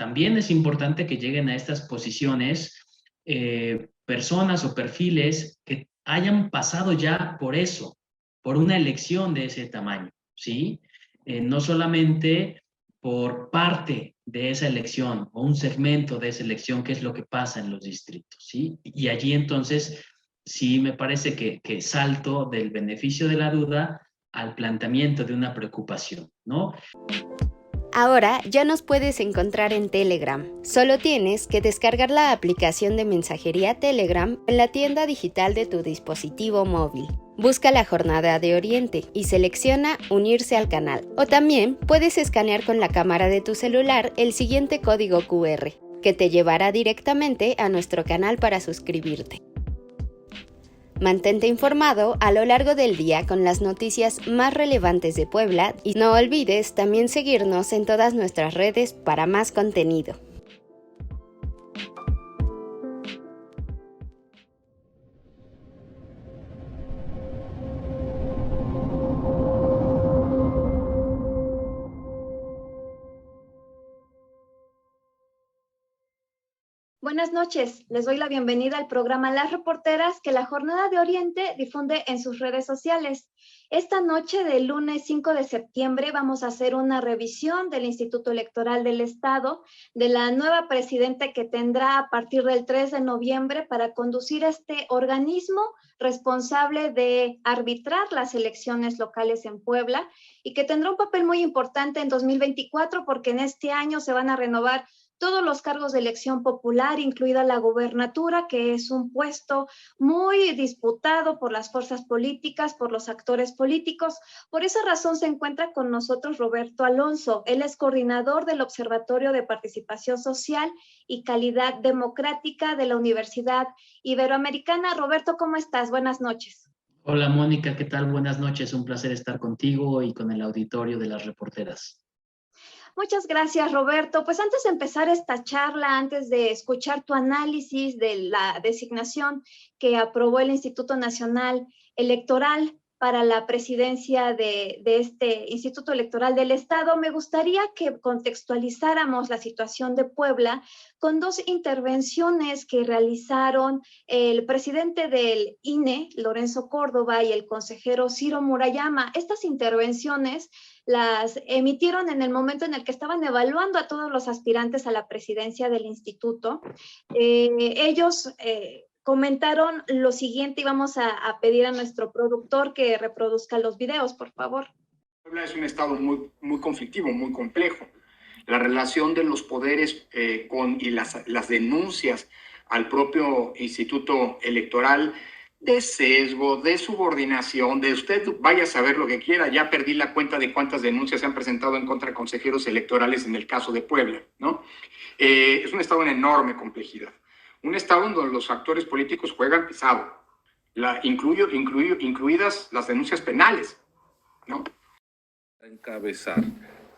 también es importante que lleguen a estas posiciones personas o perfiles que hayan pasado ya por eso, por una elección de ese tamaño, ¿sí? No solamente por parte de esa elección o un segmento de esa elección, que es lo que pasa en los distritos, ¿sí? Y allí entonces sí me parece que salto del beneficio de la duda al planteamiento de una preocupación, ¿no? Ahora ya nos puedes encontrar en Telegram. Solo tienes que descargar la aplicación de mensajería Telegram en la tienda digital de tu dispositivo móvil. Busca la Jornada de Oriente y selecciona Unirse al canal. O también puedes escanear con la cámara de tu celular el siguiente código QR, que te llevará directamente a nuestro canal para suscribirte. Mantente informado a lo largo del día con las noticias más relevantes de Puebla y no olvides también seguirnos en todas nuestras redes para más contenido. Buenas noches, les doy la bienvenida al programa Las Reporteras que la Jornada de Oriente difunde en sus redes sociales. Esta noche del lunes 5 de septiembre vamos a hacer una revisión del Instituto Electoral del Estado, de la nueva presidenta que tendrá a partir del 3 de noviembre para conducir este organismo responsable de arbitrar las elecciones locales en Puebla y que tendrá un papel muy importante en 2024 porque en este año se van a renovar todos los cargos de elección popular, incluida la gobernatura, que es un puesto muy disputado por las fuerzas políticas, por los actores políticos. Por esa razón se encuentra con nosotros Roberto Alonso. Él es coordinador del Observatorio de Participación Social y Calidad Democrática de la Universidad Iberoamericana. Roberto, ¿cómo estás? Buenas noches. Hola Mónica, ¿qué tal? Buenas noches, un placer estar contigo y con el auditorio de las reporteras. Muchas gracias, Roberto. Pues antes de empezar esta charla, antes de escuchar tu análisis de la designación que aprobó el Instituto Nacional Electoral para la presidencia de este Instituto Electoral del Estado, me gustaría que contextualizáramos la situación de Puebla con dos intervenciones que realizaron el presidente del INE, Lorenzo Córdoba, y el consejero Ciro Murayama. Estas intervenciones las emitieron en el momento en el que estaban evaluando a todos los aspirantes a la presidencia del instituto. Ellos comentaron lo siguiente y vamos a pedir a nuestro productor que reproduzca los videos, por favor. Puebla es un estado muy conflictivo, muy complejo. La relación de los poderes y las denuncias al propio instituto electoral de sesgo, de subordinación, de usted vaya a saber lo que quiera. Ya perdí la cuenta de cuántas denuncias se han presentado en contra de consejeros electorales en el caso de Puebla, ¿no? Es un estado en enorme complejidad. Un estado en donde los actores políticos juegan pesado, incluidas las denuncias penales, ¿no? Encabezar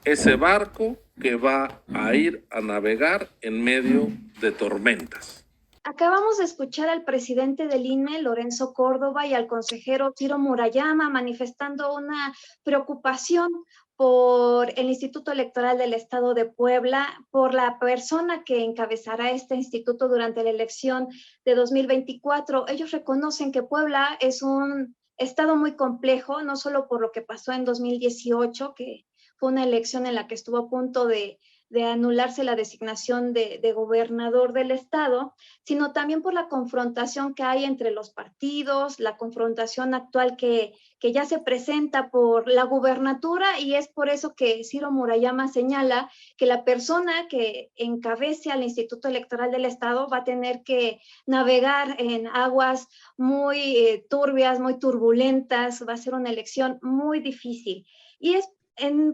ese barco que va a ir a navegar en medio de tormentas. Acabamos de escuchar al presidente del INE, Lorenzo Córdoba, y al consejero Ciro Murayama manifestando una preocupación por el Instituto Electoral del Estado de Puebla, por la persona que encabezará este instituto durante la elección de 2024. Ellos reconocen que Puebla es un estado muy complejo, no solo por lo que pasó en 2018, que fue una elección en la que estuvo a punto de anularse la designación de gobernador del estado, sino también por la confrontación que hay entre los partidos, la confrontación actual que ya se presenta por la gubernatura, y es por eso que Ciro Murayama señala que la persona que encabece al Instituto Electoral del Estado va a tener que navegar en aguas muy turbias, muy turbulentas, va a ser una elección muy difícil. Y es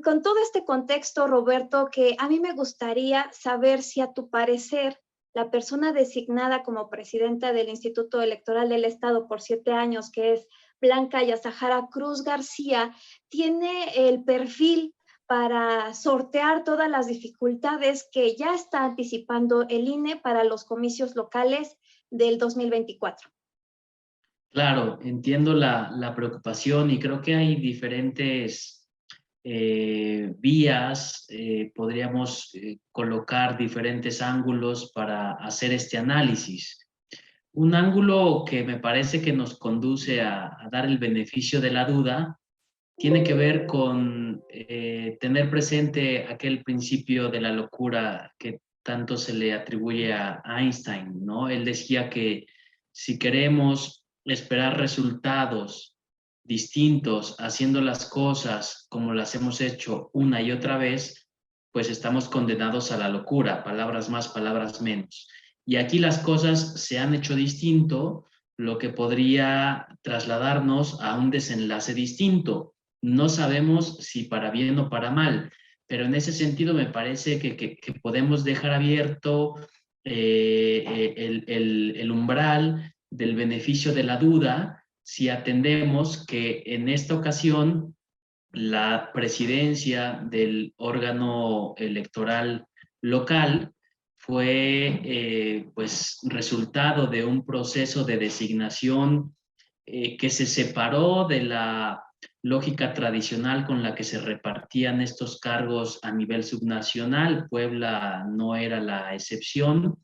con todo este contexto, Roberto, que a mí me gustaría saber si a tu parecer la persona designada como presidenta del Instituto Electoral del Estado por 7 años, que es Blanca Yazahara Cruz García, tiene el perfil para sortear todas las dificultades que ya está anticipando el INE para los comicios locales del 2024. Claro, entiendo la preocupación y creo que hay diferentes vías, podríamos colocar diferentes ángulos para hacer este análisis. Un ángulo que me parece que nos conduce a dar el beneficio de la duda tiene que ver con tener presente aquel principio de la locura que tanto se le atribuye a Einstein, ¿no? Él decía que si queremos esperar resultados distintos haciendo las cosas como las hemos hecho una y otra vez, pues estamos condenados a la locura, palabras más, palabras menos. Y aquí las cosas se han hecho distinto, lo que podría trasladarnos a un desenlace distinto. No sabemos si para bien o para mal, pero en ese sentido me parece que podemos dejar abierto el umbral del beneficio de la duda si atendemos que en esta ocasión la presidencia del órgano electoral local fue pues resultado de un proceso de designación que se separó de la lógica tradicional con la que se repartían estos cargos a nivel subnacional. Puebla no era la excepción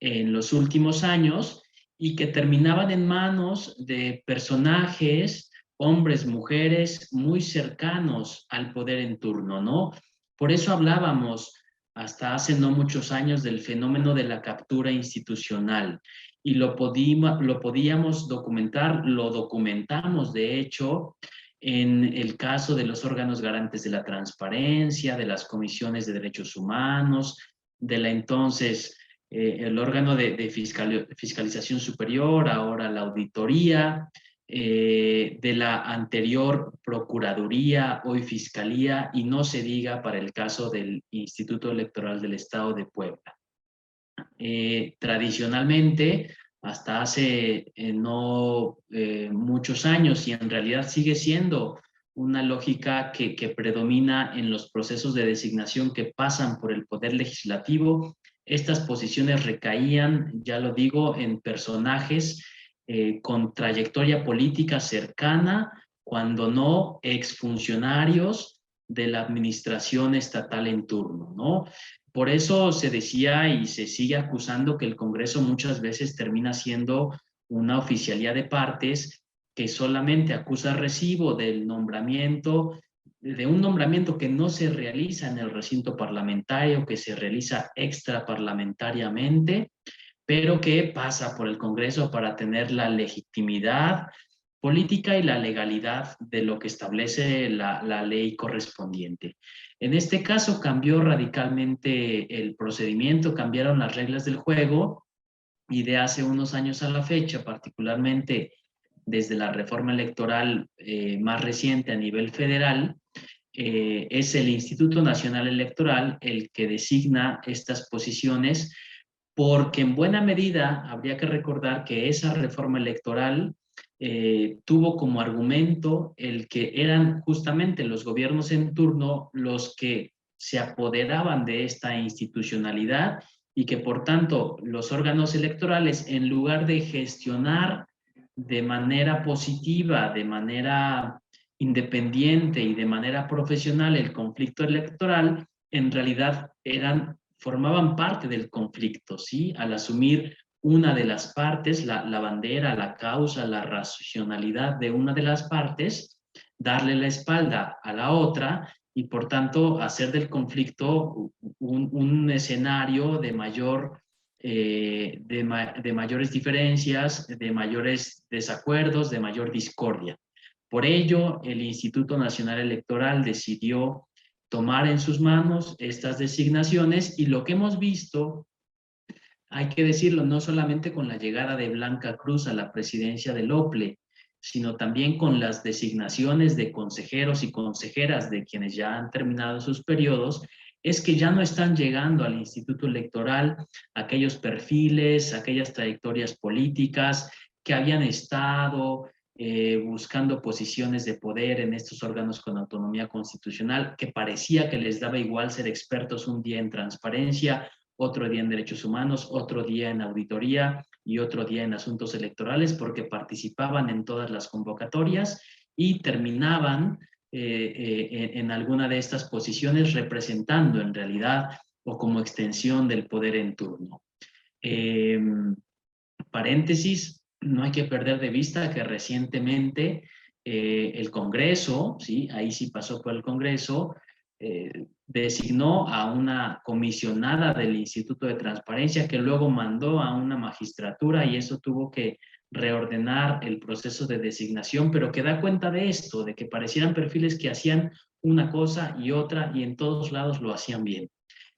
en los últimos años y que terminaban en manos de personajes, hombres, mujeres, muy cercanos al poder en turno, ¿no? Por eso hablábamos hasta hace no muchos años del fenómeno de la captura institucional y lo podíamos documentar, lo documentamos de hecho en el caso de los órganos garantes de la transparencia, de las comisiones de derechos humanos, de la entonces el órgano de fiscalización superior, ahora la auditoría, de la anterior Procuraduría, hoy Fiscalía, y no se diga para el caso del Instituto Electoral del Estado de Puebla. Tradicionalmente, hasta hace no muchos años, y en realidad sigue siendo una lógica que predomina en los procesos de designación que pasan por el Poder Legislativo, estas posiciones recaían, ya lo digo, en personajes con trayectoria política cercana, cuando no exfuncionarios de la administración estatal en turno, ¿no? Por eso se decía y se sigue acusando que el Congreso muchas veces termina siendo una oficialía de partes que solamente acusa recibo del nombramiento, de un nombramiento que no se realiza en el recinto parlamentario, que se realiza extraparlamentariamente, pero que pasa por el Congreso para tener la legitimidad política y la legalidad de lo que establece la ley correspondiente. En este caso cambió radicalmente el procedimiento, cambiaron las reglas del juego y de hace unos años a la fecha, particularmente desde la reforma electoral más reciente a nivel federal, es el Instituto Nacional Electoral el que designa estas posiciones, porque en buena medida habría que recordar que esa reforma electoral tuvo como argumento el que eran justamente los gobiernos en turno los que se apoderaban de esta institucionalidad y que por tanto los órganos electorales, en lugar de gestionar de manera positiva, de manera independiente y de manera profesional el conflicto electoral, en realidad formaban parte del conflicto, ¿sí? Al asumir una de las partes, la bandera, la causa, la racionalidad de una de las partes, darle la espalda a la otra y por tanto hacer del conflicto un escenario de mayores diferencias, de mayores desacuerdos, de mayor discordia. Por ello, el Instituto Nacional Electoral decidió tomar en sus manos estas designaciones y lo que hemos visto, hay que decirlo, no solamente con la llegada de Blanca Cruz a la presidencia del OPLE, sino también con las designaciones de consejeros y consejeras de quienes ya han terminado sus periodos, es que ya no están llegando al Instituto Electoral aquellos perfiles, aquellas trayectorias políticas que habían estado buscando posiciones de poder en estos órganos con autonomía constitucional, que parecía que les daba igual ser expertos un día en transparencia, otro día en derechos humanos, otro día en auditoría y otro día en asuntos electorales, porque participaban en todas las convocatorias y terminaban en alguna de estas posiciones, representando en realidad o como extensión del poder en turno. Paréntesis, no hay que perder de vista que recientemente el Congreso, ¿sí? Ahí sí pasó por el Congreso, designó a una comisionada del Instituto de Transparencia que luego mandó a una magistratura y eso tuvo que reordenar el proceso de designación, pero que da cuenta de esto, de que parecieran perfiles que hacían una cosa y otra y en todos lados lo hacían bien,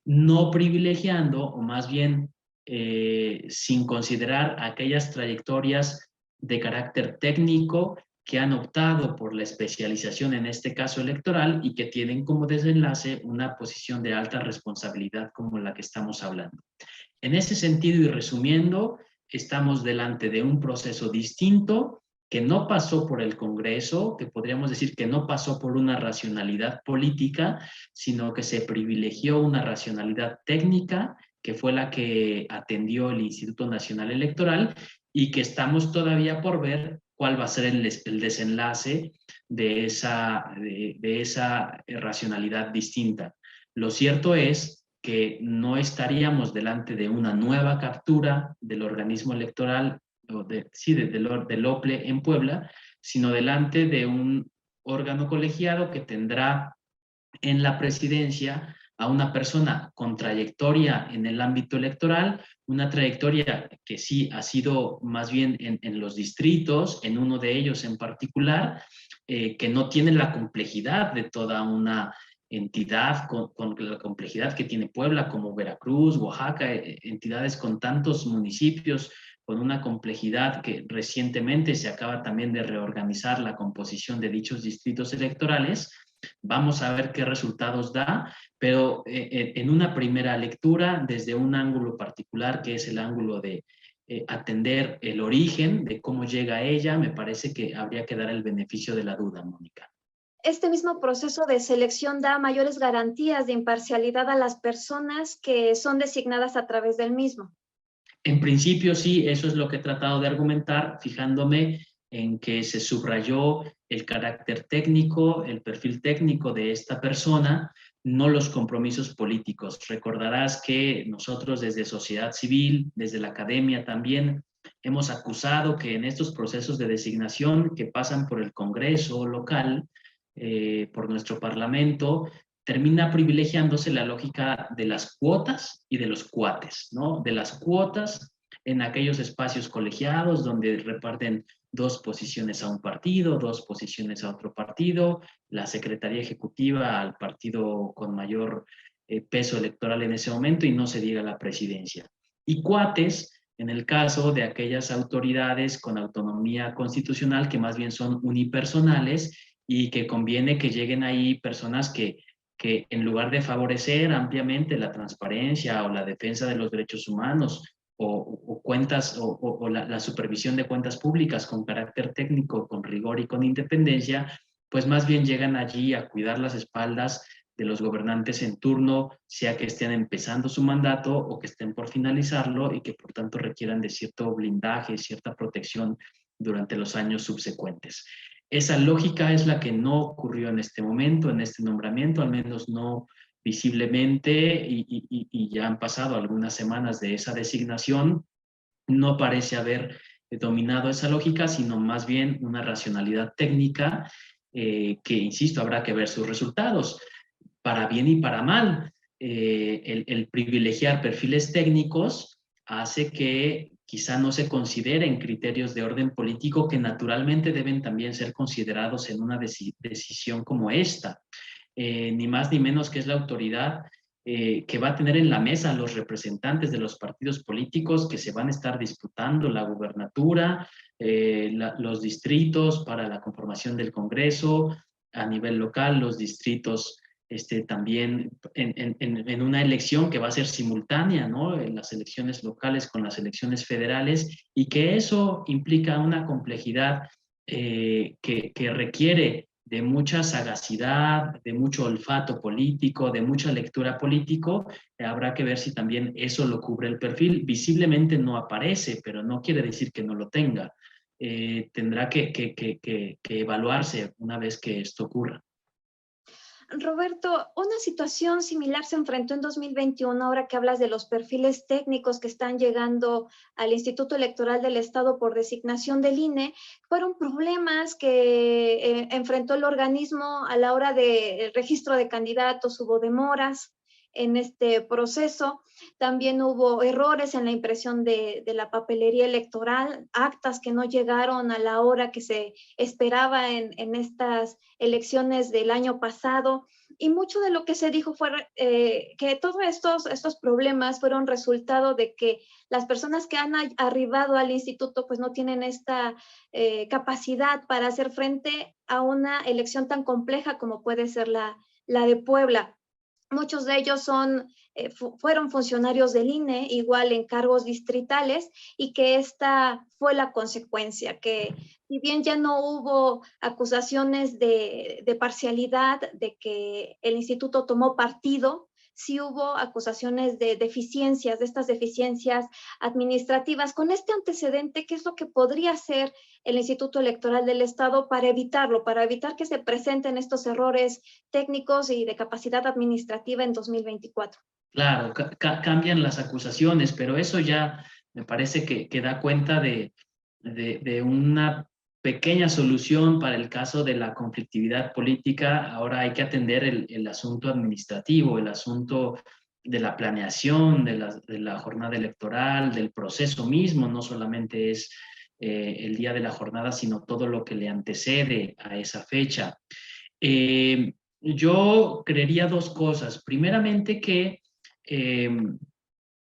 no privilegiando o más bien sin considerar aquellas trayectorias de carácter técnico que han optado por la especialización en este caso electoral y que tienen como desenlace una posición de alta responsabilidad como la que estamos hablando. En ese sentido y resumiendo, estamos delante de un proceso distinto que no pasó por el Congreso, que podríamos decir que no pasó por una racionalidad política, sino que se privilegió una racionalidad técnica, que fue la que atendió el Instituto Nacional Electoral, y que estamos todavía por ver cuál va a ser el desenlace de esa racionalidad distinta. Lo cierto es que no estaríamos delante de una nueva captura del organismo electoral, del OPLE en Puebla, sino delante de un órgano colegiado que tendrá en la presidencia a una persona con trayectoria en el ámbito electoral, una trayectoria que sí ha sido más bien en los distritos, en uno de ellos en particular, que no tiene la complejidad de toda una entidad con la complejidad que tiene Puebla, como Veracruz, Oaxaca, entidades con tantos municipios, con una complejidad que recientemente se acaba también de reorganizar la composición de dichos distritos electorales. Vamos a ver qué resultados da, pero en una primera lectura, desde un ángulo particular, que es el ángulo de atender el origen de cómo llega a ella, me parece que habría que dar el beneficio de la duda, Mónica. Este mismo proceso de selección da mayores garantías de imparcialidad a las personas que son designadas a través del mismo. En principio sí, eso es lo que he tratado de argumentar, fijándome en que se subrayó el carácter técnico, el perfil técnico de esta persona, no los compromisos políticos. Recordarás que nosotros desde sociedad civil, desde la academia también, hemos acusado que en estos procesos de designación que pasan por el Congreso local, por nuestro Parlamento, termina privilegiándose la lógica de las cuotas y de los cuates, ¿no? De las cuotas en aquellos espacios colegiados donde reparten 2 posiciones a un partido, 2 posiciones a otro partido, la Secretaría Ejecutiva al partido con mayor peso electoral en ese momento y no se diga la presidencia. Y cuates en el caso de aquellas autoridades con autonomía constitucional que más bien son unipersonales y que conviene que lleguen ahí personas que en lugar de favorecer ampliamente la transparencia o la defensa de los derechos humanos o cuentas o la supervisión de cuentas públicas con carácter técnico, con rigor y con independencia, pues más bien llegan allí a cuidar las espaldas de los gobernantes en turno, sea que estén empezando su mandato o que estén por finalizarlo y que por tanto requieran de cierto blindaje, cierta protección durante los años subsecuentes. Esa lógica es la que no ocurrió en este momento, en este nombramiento, al menos no visiblemente, y ya han pasado algunas semanas de esa designación. No parece haber dominado esa lógica, sino más bien una racionalidad técnica que, insisto, habrá que ver sus resultados, para bien y para mal. El privilegiar perfiles técnicos hace que quizá no se consideren criterios de orden político que naturalmente deben también ser considerados en una decisión como esta. Ni más ni menos que es la autoridad que va a tener en la mesa los representantes de los partidos políticos que se van a estar disputando la gubernatura, los distritos para la conformación del Congreso, a nivel local, los distritos también en una elección que va a ser simultánea, ¿no? En las elecciones locales con las elecciones federales, y que eso implica una complejidad que requiere de mucha sagacidad, de mucho olfato político, de mucha lectura político. Habrá que ver si también eso lo cubre el perfil. Visiblemente no aparece, pero no quiere decir que no lo tenga. Tendrá que evaluarse una vez que esto ocurra. Roberto, una situación similar se enfrentó en 2021, ahora que hablas de los perfiles técnicos que están llegando al Instituto Electoral del Estado por designación del INE. Fueron problemas que enfrentó el organismo a la hora del registro de candidatos, hubo demoras en este proceso. También hubo errores en la impresión de la papelería electoral, actas que no llegaron a la hora que se esperaba en estas elecciones del año pasado. Y mucho de lo que se dijo fue que todos estos problemas fueron resultado de que las personas que han arribado al instituto pues no tienen esta capacidad para hacer frente a una elección tan compleja como puede ser la de Puebla. Muchos de ellos fueron funcionarios del INE, igual en cargos distritales, y que esta fue la consecuencia, que si bien ya no hubo acusaciones de parcialidad, de que el instituto tomó partido, sí hubo acusaciones de deficiencias, de estas deficiencias administrativas. Con este antecedente, ¿qué es lo que podría hacer el Instituto Electoral del Estado para evitarlo, para evitar que se presenten estos errores técnicos y de capacidad administrativa en 2024? Claro, cambian las acusaciones, pero eso ya me parece que da cuenta de una pequeña solución para el caso de la conflictividad política. Ahora hay que atender el asunto administrativo, el asunto de la planeación, de la jornada electoral, del proceso mismo. No solamente es el día de la jornada, sino todo lo que le antecede a esa fecha. Yo creería dos cosas. Primeramente que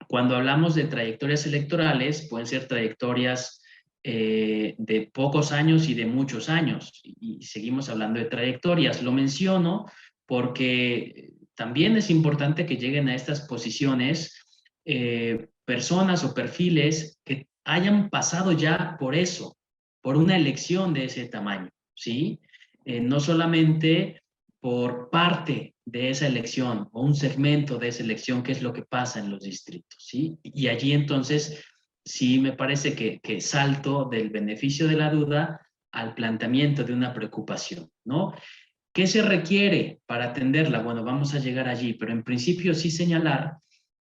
cuando hablamos de trayectorias electorales, pueden ser trayectorias de pocos años y de muchos años, y seguimos hablando de trayectorias. Lo menciono porque también es importante que lleguen a estas posiciones personas o perfiles que hayan pasado ya por eso, por una elección de ese tamaño, ¿sí? No solamente por parte de esa elección o un segmento de esa elección, que es lo que pasa en los distritos, ¿sí? Y allí entonces sí me parece que salto del beneficio de la duda al planteamiento de una preocupación, ¿no? ¿Qué se requiere para atenderla? Bueno, vamos a llegar allí, pero en principio sí señalar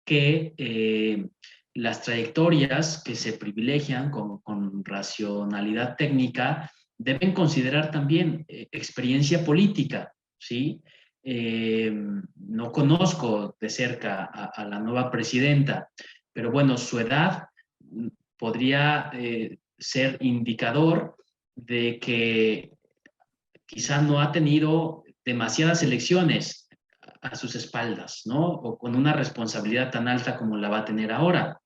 que las trayectorias que se privilegian con racionalidad técnica deben considerar también experiencia política, ¿sí? No conozco de cerca a la nueva presidenta, pero bueno, su edad podría ser indicador de que quizá no ha tenido demasiadas elecciones a sus espaldas, ¿no? O con una responsabilidad tan alta como la va a tener ahora.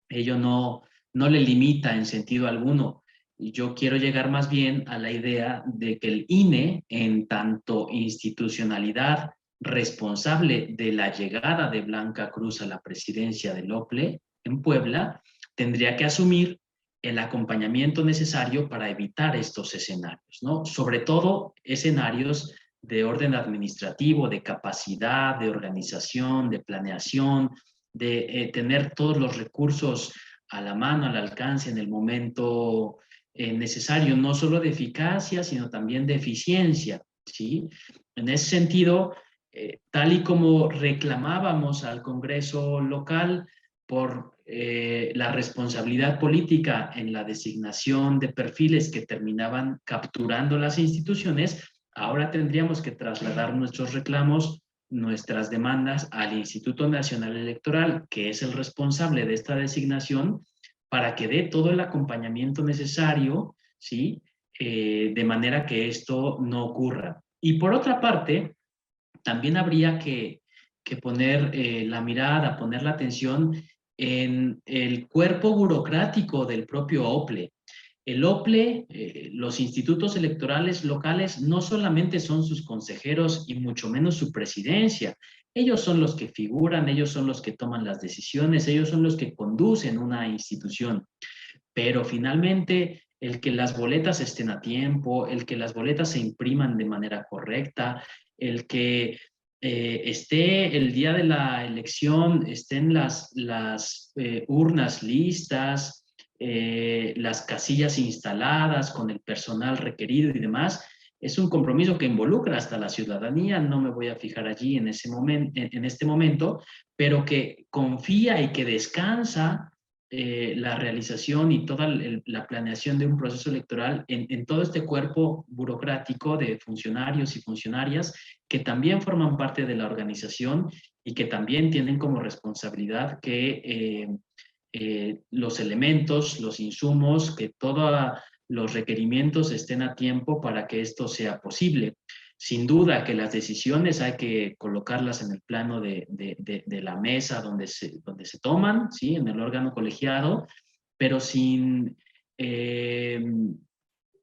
Ello no le limita en sentido alguno. Y yo quiero llegar más bien a la idea de que el INE, en tanto institucionalidad responsable de la llegada de Blanca Cruz a la presidencia del OPLE en Puebla, tendría que asumir el acompañamiento necesario para evitar estos escenarios, ¿no? Sobre todo escenarios de orden administrativo, de capacidad, de organización, de planeación, de tener todos los recursos a la mano, al alcance en el momento necesario, no solo de eficacia, sino también de eficiencia, ¿sí? En ese sentido, tal y como reclamábamos al Congreso local por la responsabilidad política en la designación de perfiles que terminaban capturando las instituciones, ahora tendríamos que trasladar nuestros reclamos, nuestras demandas al Instituto Nacional Electoral, que es el responsable de esta designación, para que dé todo el acompañamiento necesario, ¿sí? De manera que esto no ocurra. Y por otra parte, también habría que poner la mirada, poner la atención en el cuerpo burocrático del propio OPLE. El OPLE, los institutos electorales locales, no solamente son sus consejeros y mucho menos su presidencia. Ellos son los que figuran, ellos son los que toman las decisiones, ellos son los que conducen una institución. Pero finalmente, el que las boletas estén a tiempo, el que las boletas se impriman de manera correcta, el que esté el día de la elección, estén las urnas listas, las casillas instaladas con el personal requerido y demás, es un compromiso que involucra hasta la ciudadanía, no me voy a fijar allí en este momento, pero que confía y que descansa la realización y toda la planeación de un proceso electoral en todo este cuerpo burocrático de funcionarios y funcionarias que también forman parte de la organización y que también tienen como responsabilidad que los elementos, los insumos, que todos los requerimientos estén a tiempo para que esto sea posible. Sin duda que las decisiones hay que colocarlas en el plano de la mesa donde se toman, ¿sí? En el órgano colegiado, pero sin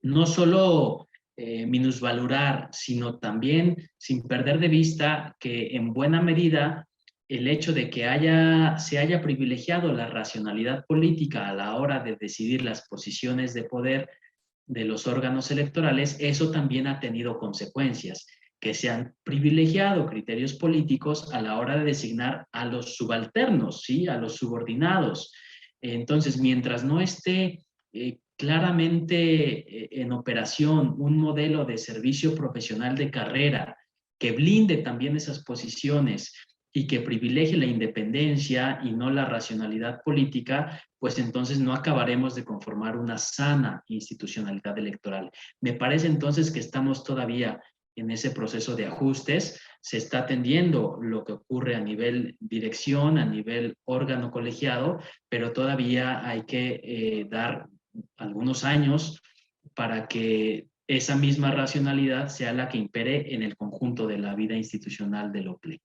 no solo minusvalorar, sino también sin perder de vista que en buena medida el hecho de que se haya privilegiado la racionalidad política a la hora de decidir las posiciones de poder de los órganos electorales, eso también ha tenido consecuencias, que se han privilegiado criterios políticos a la hora de designar a los subalternos, ¿sí? A los subordinados. Entonces, mientras no esté claramente en operación un modelo de servicio profesional de carrera que blinde también esas posiciones y que privilegie la independencia y no la racionalidad política, pues entonces no acabaremos de conformar una sana institucionalidad electoral. Me parece entonces que estamos todavía en ese proceso de ajustes, se está atendiendo lo que ocurre a nivel dirección, a nivel órgano colegiado, pero todavía hay que dar algunos años para que esa misma racionalidad sea la que impere en el conjunto de la vida institucional del OPLE.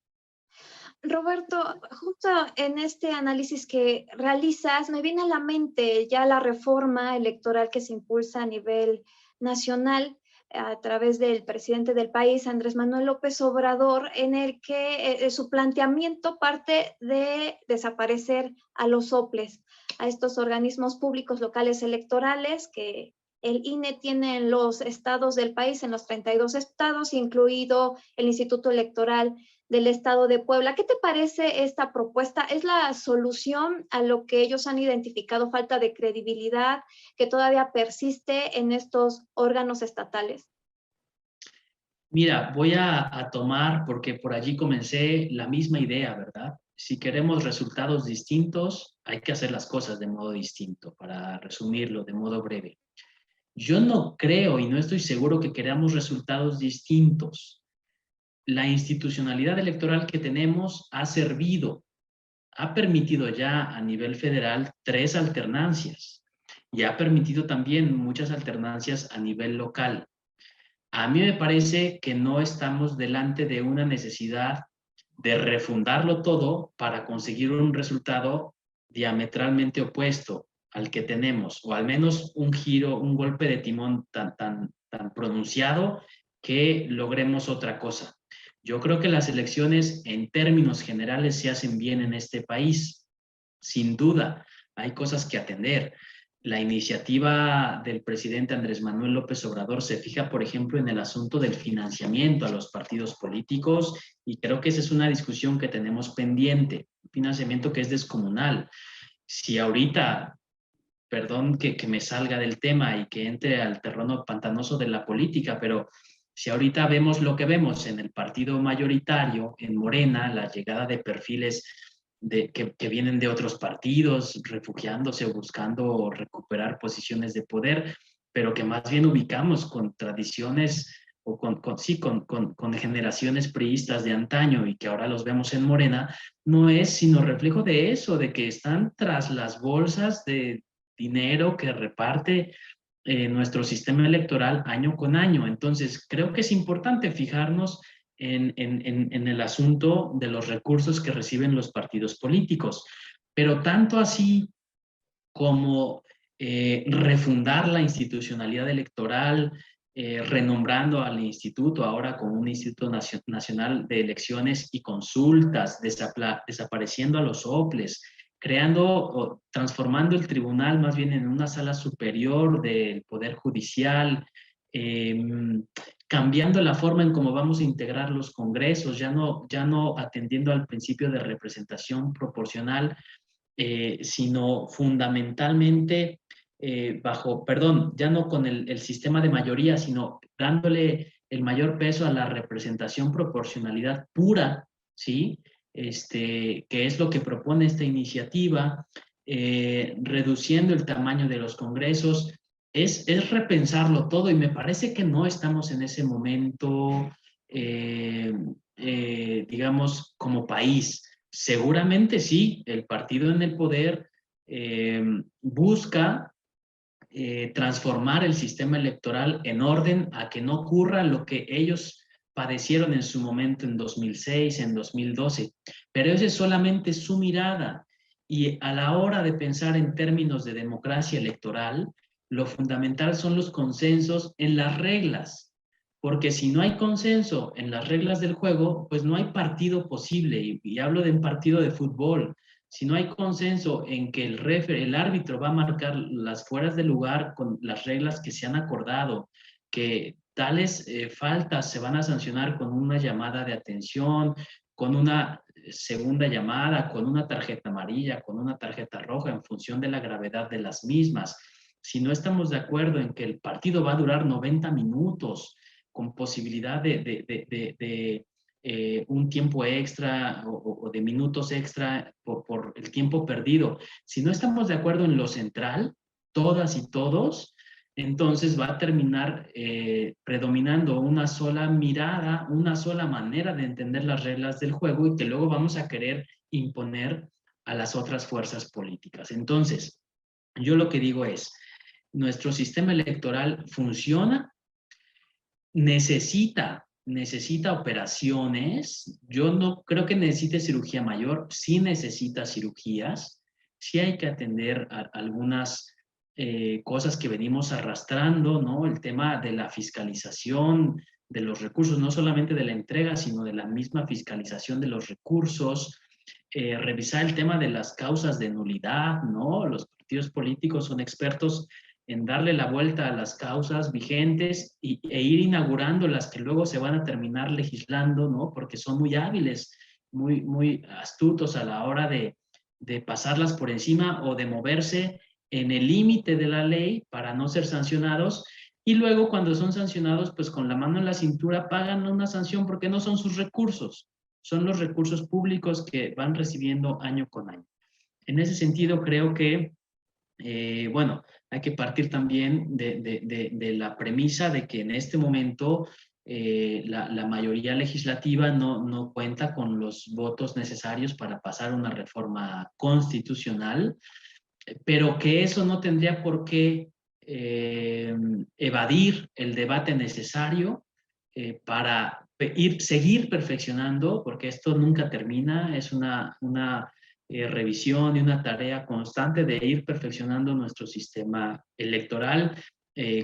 Roberto, justo en este análisis que realizas, me viene a la mente ya la reforma electoral que se impulsa a nivel nacional a través del presidente del país, Andrés Manuel López Obrador, en el que su planteamiento parte de desaparecer a los OPLES, a estos organismos públicos locales electorales que el INE tiene en los estados del país, en los 32 estados, incluido el Instituto Electoral del Estado de Puebla. ¿Qué te parece esta propuesta? ¿Es la solución a lo que ellos han identificado, falta de credibilidad que todavía persiste en estos órganos estatales? Mira, voy a tomar, porque por allí comencé, la misma idea, ¿verdad? Si queremos resultados distintos, hay que hacer las cosas de modo distinto, para resumirlo de modo breve. Yo no creo y no estoy seguro que queramos resultados distintos. La institucionalidad electoral que tenemos ha permitido ya a nivel federal 3 alternancias y ha permitido también muchas alternancias a nivel local. A mí me parece que no estamos delante de una necesidad de refundarlo todo para conseguir un resultado diametralmente opuesto al que tenemos, o al menos un giro, un golpe de timón tan pronunciado que logremos otra cosa. Yo creo que las elecciones en términos generales se hacen bien en este país, sin duda. Hay cosas que atender. La iniciativa del presidente Andrés Manuel López Obrador se fija, por ejemplo, en el asunto del financiamiento a los partidos políticos, y creo que esa es una discusión que tenemos pendiente, un financiamiento que es descomunal. Si ahorita, perdón que me salga del tema y que entre al terreno pantanoso de la política, pero si ahorita vemos lo que vemos en el partido mayoritario, en Morena, la llegada de perfiles que vienen de otros partidos, refugiándose o buscando recuperar posiciones de poder, pero que más bien ubicamos con tradiciones o con generaciones priistas de antaño y que ahora los vemos en Morena, no es sino reflejo de eso, de que están tras las bolsas de dinero que reparte nuestro sistema electoral año con año. Entonces, creo que es importante fijarnos en el asunto de los recursos que reciben los partidos políticos, pero tanto así como refundar la institucionalidad electoral, renombrando al instituto ahora como un Instituto Nacional de Elecciones y Consultas, desapareciendo a los OPLES, creando o transformando el tribunal más bien en una sala superior del Poder Judicial, cambiando la forma en cómo vamos a integrar los congresos, ya no atendiendo al principio de representación proporcional, sino fundamentalmente ya no con el sistema de mayoría, sino dándole el mayor peso a la representación proporcionalidad pura, ¿sí? Que es lo que propone esta iniciativa, reduciendo el tamaño de los congresos, es repensarlo todo, y me parece que no estamos en ese momento, digamos, como país. Seguramente sí, el partido en el poder busca transformar el sistema electoral en orden a que no ocurra lo que ellos padecieron en su momento en 2006, en 2012. Pero esa es solamente su mirada. Y a la hora de pensar en términos de democracia electoral, lo fundamental son los consensos en las reglas. Porque si no hay consenso en las reglas del juego, pues no hay partido posible. Y hablo de un partido de fútbol. Si no hay consenso en que el árbitro va a marcar las fueras de lugar con las reglas que se han acordado, que tales faltas se van a sancionar con una llamada de atención, con una segunda llamada, con una tarjeta amarilla, con una tarjeta roja, en función de la gravedad de las mismas. Si no estamos de acuerdo en que el partido va a durar 90 minutos, con posibilidad de un tiempo extra o de minutos extra por el tiempo perdido. Si no estamos de acuerdo en lo central, todas y todos, entonces va a terminar predominando una sola mirada, una sola manera de entender las reglas del juego, y que luego vamos a querer imponer a las otras fuerzas políticas. Entonces, yo lo que digo es, nuestro sistema electoral funciona, necesita operaciones. Yo no creo que necesite cirugía mayor, sí necesita cirugías, sí hay que atender a algunas cosas que venimos arrastrando, ¿no? El tema de la fiscalización de los recursos, no solamente de la entrega, sino de la misma fiscalización de los recursos, revisar el tema de las causas de nulidad, ¿no? Los partidos políticos son expertos en darle la vuelta a las causas vigentes e ir inaugurando las que luego se van a terminar legislando, ¿no? Porque son muy hábiles, muy astutos a la hora de pasarlas por encima o de moverse en el límite de la ley para no ser sancionados, y luego cuando son sancionados, pues con la mano en la cintura pagan una sanción porque no son sus recursos, son los recursos públicos que van recibiendo año con año. En ese sentido, creo que bueno, hay que partir también de la premisa de que en este momento la mayoría legislativa no cuenta con los votos necesarios para pasar una reforma constitucional, pero que eso no tendría por qué evadir el debate necesario para seguir perfeccionando, porque esto nunca termina, es una revisión y una tarea constante de ir perfeccionando nuestro sistema electoral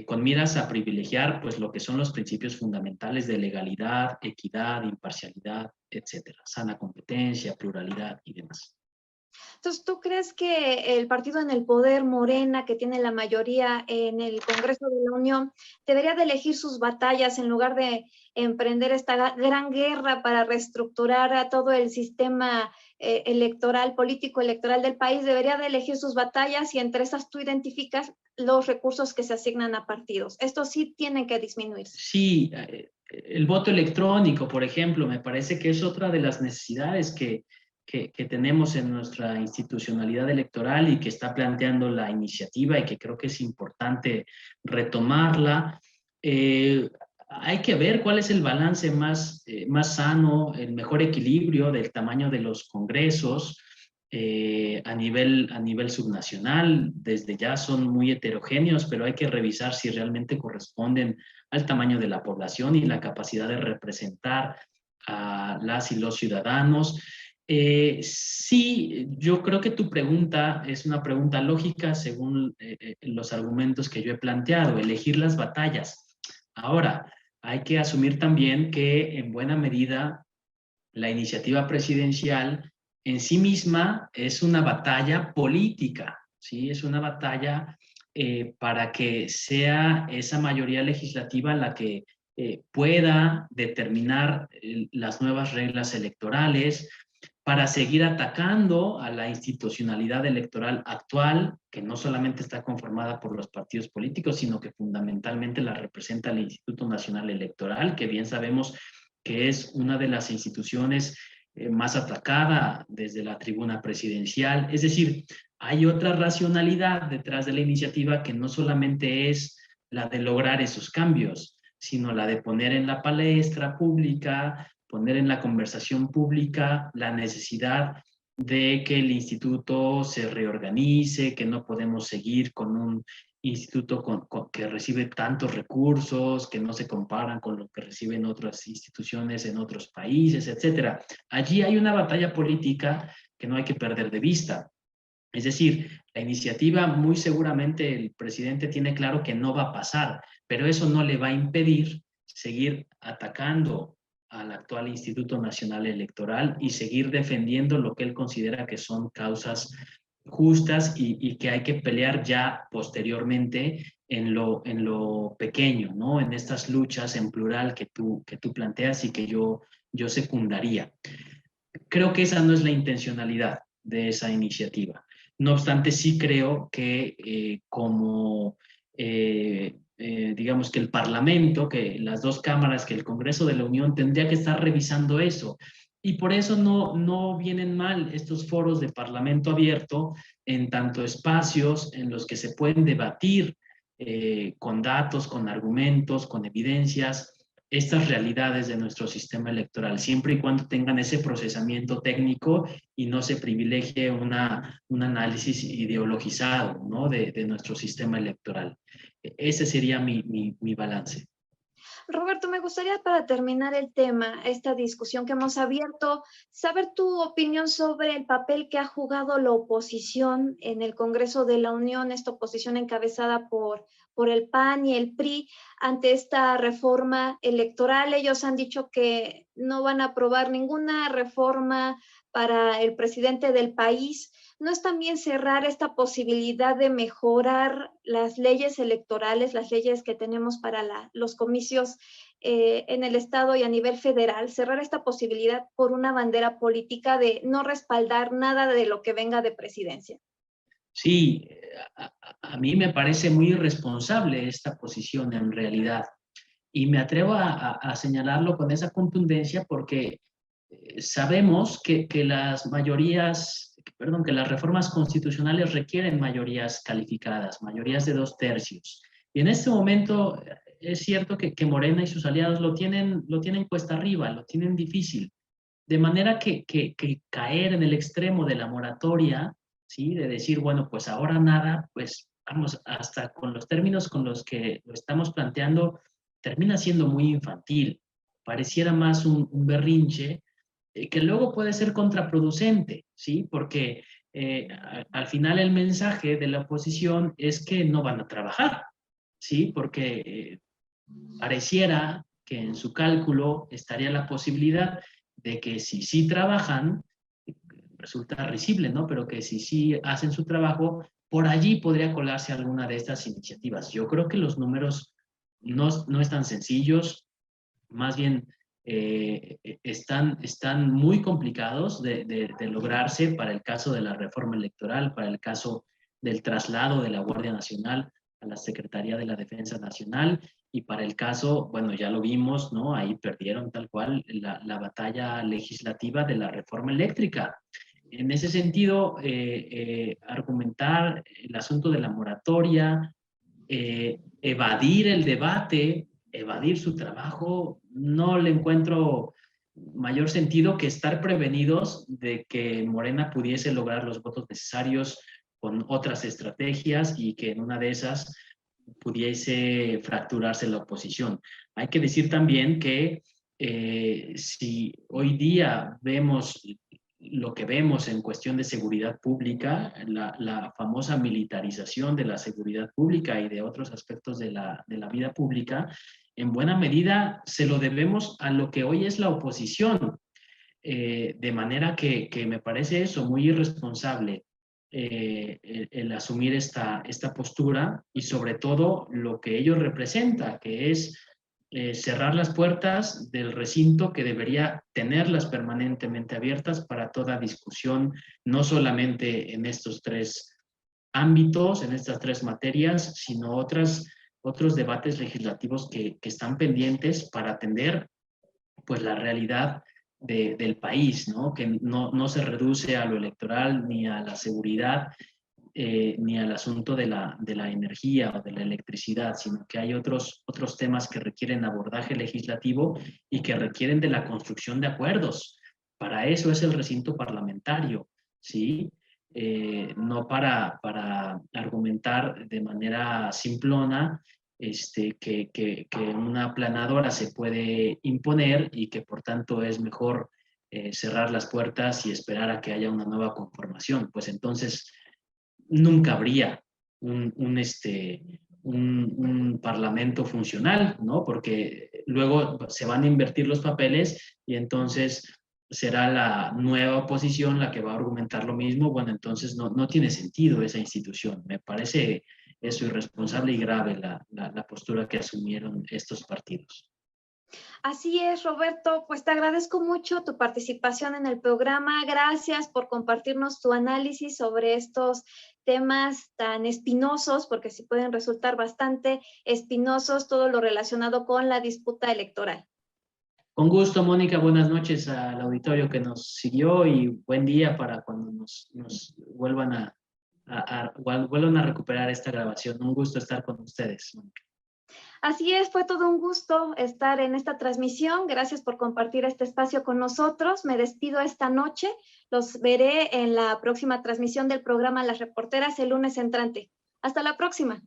con miras a privilegiar pues lo que son los principios fundamentales de legalidad, equidad, imparcialidad, etcétera, sana competencia, pluralidad y demás. Entonces, ¿tú crees que el partido en el poder, Morena, que tiene la mayoría en el Congreso de la Unión, debería de elegir sus batallas en lugar de emprender esta gran guerra para reestructurar a todo el sistema electoral, político electoral del país? Debería de elegir sus batallas y entre esas tú identificas los recursos que se asignan a partidos. Estos sí tienen que disminuirse. Sí, el voto electrónico, por ejemplo, me parece que es otra de las necesidades que tenemos en nuestra institucionalidad electoral y que está planteando la iniciativa, y que creo que es importante retomarla. Hay que ver cuál es el balance más sano, el mejor equilibrio del tamaño de los congresos a nivel subnacional. Desde ya son muy heterogéneos, pero hay que revisar si realmente corresponden al tamaño de la población y la capacidad de representar a las y los ciudadanos. Sí, yo creo que tu pregunta es una pregunta lógica según los argumentos que yo he planteado, elegir las batallas. Ahora, hay que asumir también que en buena medida la iniciativa presidencial en sí misma es una batalla política, ¿sí? Es una batalla para que sea esa mayoría legislativa la que pueda determinar las nuevas reglas electorales, para seguir atacando a la institucionalidad electoral actual, que no solamente está conformada por los partidos políticos, sino que fundamentalmente la representa el Instituto Nacional Electoral, que bien sabemos que es una de las instituciones más atacada desde la tribuna presidencial. Es decir, hay otra racionalidad detrás de la iniciativa que no solamente es la de lograr esos cambios, sino la de poner en la palestra pública, poner en la conversación pública la necesidad de que el instituto se reorganice, que no podemos seguir con un instituto que recibe tantos recursos, que no se comparan con lo que reciben otras instituciones en otros países, etc. Allí hay una batalla política que no hay que perder de vista. Es decir, la iniciativa muy seguramente el presidente tiene claro que no va a pasar, pero eso no le va a impedir seguir atacando al actual Instituto Nacional Electoral y seguir defendiendo lo que él considera que son causas justas y que hay que pelear ya posteriormente en lo pequeño, ¿no? En estas luchas en plural que tú planteas y que yo secundaría. Creo que esa no es la intencionalidad de esa iniciativa. No obstante, sí creo que digamos que el Parlamento, que las dos cámaras, que el Congreso de la Unión tendría que estar revisando eso. Y por eso no vienen mal estos foros de Parlamento abierto en tanto espacios en los que se pueden debatir con datos, con argumentos, con evidencias, estas realidades de nuestro sistema electoral, siempre y cuando tengan ese procesamiento técnico y no se privilegie un análisis ideologizado, ¿no? de nuestro sistema electoral. Ese sería mi balance. Roberto, me gustaría para terminar el tema, esta discusión que hemos abierto, saber tu opinión sobre el papel que ha jugado la oposición en el Congreso de la Unión, esta oposición encabezada por el PAN y el PRI ante esta reforma electoral. Ellos han dicho que no van a aprobar ninguna reforma para el presidente del país. ¿No es también cerrar esta posibilidad de mejorar las leyes electorales, las leyes que tenemos para los comicios en el Estado y a nivel federal? Cerrar esta posibilidad por una bandera política de no respaldar nada de lo que venga de presidencia. Sí, a mí me parece muy irresponsable esta posición en realidad. Y me atrevo a señalarlo con esa contundencia porque sabemos que las reformas constitucionales requieren mayorías calificadas, mayorías de 2/3. Y en este momento es cierto que Morena y sus aliados lo tienen cuesta arriba, lo tienen difícil. De manera que caer en el extremo de la moratoria, ¿sí? De decir, bueno, pues ahora nada, pues vamos, hasta con los términos con los que lo estamos planteando, termina siendo muy infantil. Pareciera más un berrinche que luego puede ser contraproducente, ¿sí? Porque al final el mensaje de la oposición es que no van a trabajar, ¿sí? Porque pareciera que en su cálculo estaría la posibilidad de que si sí trabajan, resulta risible, ¿no? Pero que si sí hacen su trabajo, por allí podría colarse alguna de estas iniciativas. Yo creo que los números no están sencillos, más bien están muy complicados de lograrse para el caso de la reforma electoral, para el caso del traslado de la Guardia Nacional a la Secretaría de la Defensa Nacional y para el caso, bueno, ya lo vimos, ¿no? Ahí perdieron tal cual la batalla legislativa de la reforma eléctrica. En ese sentido, argumentar el asunto de la moratoria, evadir el debate, evadir su trabajo, no le encuentro mayor sentido que estar prevenidos de que Morena pudiese lograr los votos necesarios con otras estrategias y que en una de esas pudiese fracturarse la oposición. Hay que decir también que si hoy día vemos lo que vemos en cuestión de seguridad pública, la famosa militarización de la seguridad pública y de otros aspectos de la vida pública, en buena medida se lo debemos a lo que hoy es la oposición. De manera que me parece eso muy irresponsable el asumir esta postura y sobre todo lo que ello representa, que es cerrar las puertas del recinto, que debería tenerlas permanentemente abiertas para toda discusión, no solamente en estos 3 ámbitos, en estas 3 materias, sino otros debates legislativos que están pendientes para atender pues la realidad del país, ¿no? Que no se reduce a lo electoral ni a la seguridad, ni al asunto de la energía o de la electricidad, sino que hay otros temas que requieren abordaje legislativo y que requieren de la construcción de acuerdos. Para eso es el recinto parlamentario, ¿sí? No para argumentar de manera simplona que una aplanadora se puede imponer y que por tanto es mejor cerrar las puertas y esperar a que haya una nueva conformación. Pues entonces nunca habría un parlamento funcional, ¿no? Porque luego se van a invertir los papeles y entonces será la nueva oposición la que va a argumentar lo mismo. Bueno, entonces no tiene sentido esa institución. Me parece eso irresponsable y grave la postura que asumieron estos partidos. Así es, Roberto, pues te agradezco mucho tu participación en el programa. Gracias por compartirnos tu análisis sobre estos temas tan espinosos, porque sí pueden resultar bastante espinosos, todo lo relacionado con la disputa electoral. Con gusto, Mónica. Buenas noches al auditorio que nos siguió y buen día para cuando nos vuelvan vuelvan a recuperar esta grabación. Un gusto estar con ustedes, Mónica. Así es, fue todo un gusto estar en esta transmisión. Gracias por compartir este espacio con nosotros. Me despido esta noche. Los veré en la próxima transmisión del programa Las Reporteras el lunes entrante. Hasta la próxima.